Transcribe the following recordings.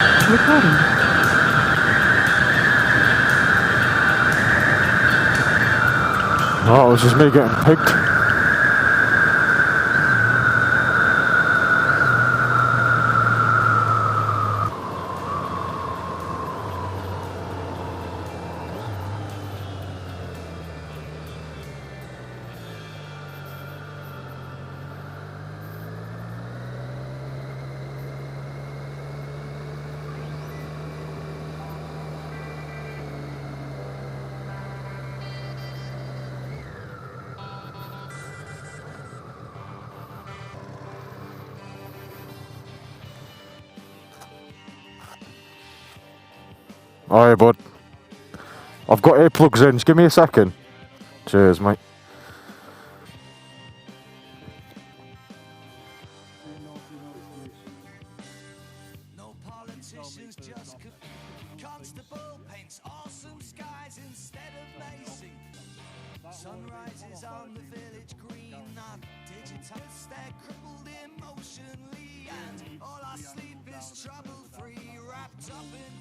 Recording. No, it was just me getting picked. Alright, bud. I've got earplugs in. Just give me a second. Cheers, mate. No politicians, just Constable paints awesome skies instead of Macy. Sunrises on the village green, not digital. They're crippled emotionally, and all our sleep is trouble-free, wrapped up in.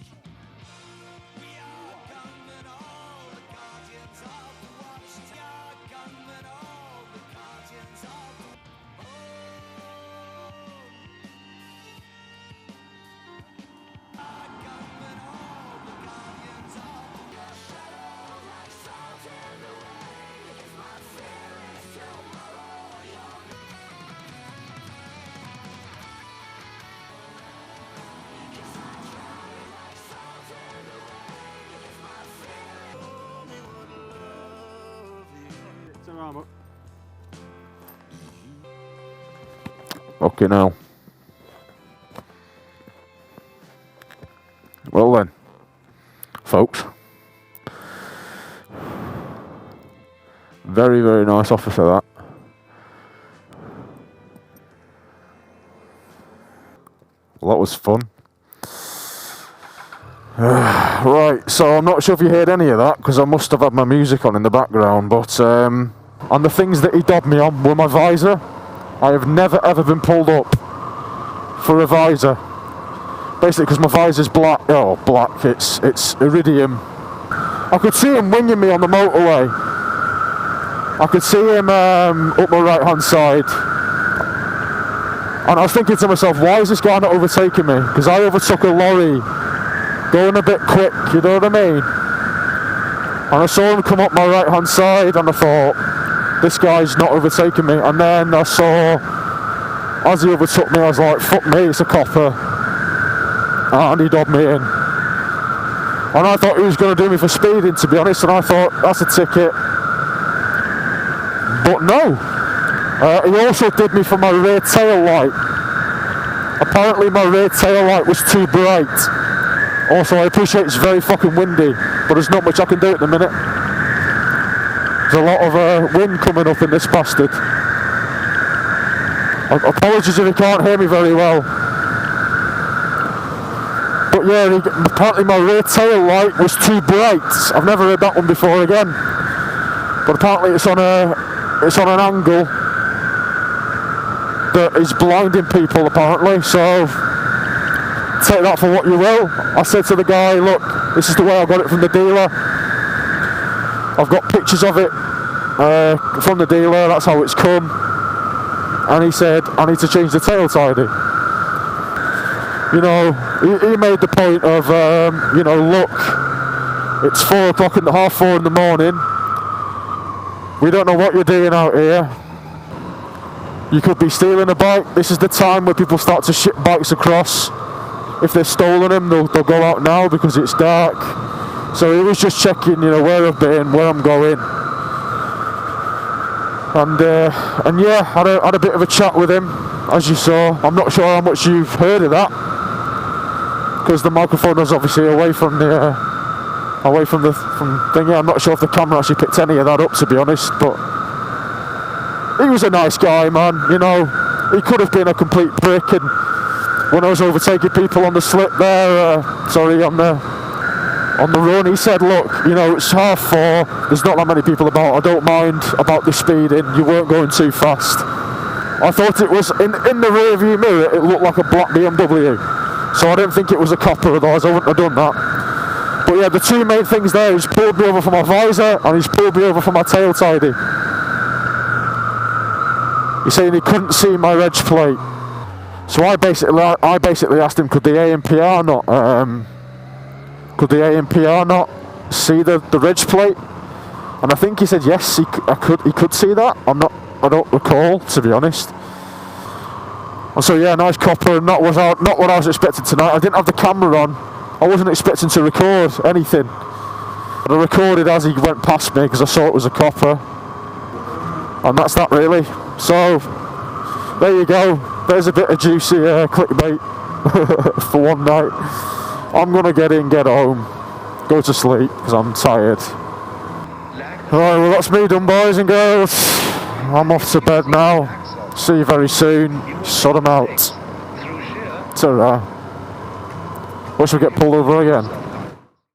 We are gunmen, all the guardians of the watch. We are gunmen, all the guardians of the gunmen, all the guardians of the shadow like salt in the rain. It's my feelings tomorrow. Okay, now. Well then, folks. Very, very nice officer, that. Well, that was fun. Right, so I'm not sure if you heard any of that, because I must have had my music on in the background, but, and the things that he dobbed me on were my visor. I have never ever been pulled up for a visor. Basically, because my visor's black. Oh, black. It's iridium. I could see him winging me on the motorway. I could see him up my right hand side. And I was thinking to myself, why is this guy not overtaking me? Because I overtook a lorry going a bit quick, you know what I mean? And I saw him come up my right hand side and I thought, this guy's not overtaking me. And then I saw, as he overtook me, I was like, fuck me, it's a copper. And he dobbed me in. And I thought he was going to do me for speeding, to be honest, and I thought, that's a ticket. But no. He also did me for my rear tail light. Apparently my rear tail light was too bright. Also, I appreciate it's very fucking windy, but there's not much I can do at the minute. There's a lot of wind coming up in this bastard. Apologies if you can't hear me very well. But yeah, apparently my rear tail light was too bright. I've never heard that one before again. But apparently it's on an angle that is blinding people apparently, so take that for what you will. I said to the guy, look, this is the way I got it from the dealer. I've got pictures of it from the dealer, that's how it's come. And he said, I need to change the tail tidy. You know, he made the point of, you know, look, it's 4 o'clock and half 4 in the morning. We don't know what you're doing out here. You could be stealing a bike. This is the time where people start to ship bikes across. If they've stolen them, they'll go out now because it's dark. So he was just checking, you know, where I've been, where I'm going. And yeah, had a bit of a chat with him, as you saw. I'm not sure how much you've heard of that, because the microphone was obviously away from thingy. I'm not sure if the camera actually picked any of that up, to be honest, but he was a nice guy, man. You know, he could have been a complete prick, and when I was overtaking people on the slip there, on the run, he said, look, you know, it's 4:30, there's not that many people about, I don't mind about the speeding, you weren't going too fast. I thought it was, in the rear view mirror, it looked like a black BMW. So I didn't think it was a copper, otherwise I wouldn't have done that. But yeah, the two main things there, he's pulled me over for my visor and he's pulled me over for my tail tidy. He's saying he couldn't see my reg plate. So I basically asked him, could the ANPR not see the reg plate? And I think he said yes, he could see that. I don't recall, to be honest. And so yeah, nice copper, and not what I was expecting tonight. I didn't have the camera on. I wasn't expecting to record anything. But I recorded as he went past me because I saw it was a copper. And that's that really. So there you go. There's a bit of juicy clickbait for one night. I'm gonna get home, go to sleep because I'm tired. Alright, well that's me done, boys and girls. I'm off to bed now. See you very soon. Sort them out. Ta-ra. Or should we get pulled over again?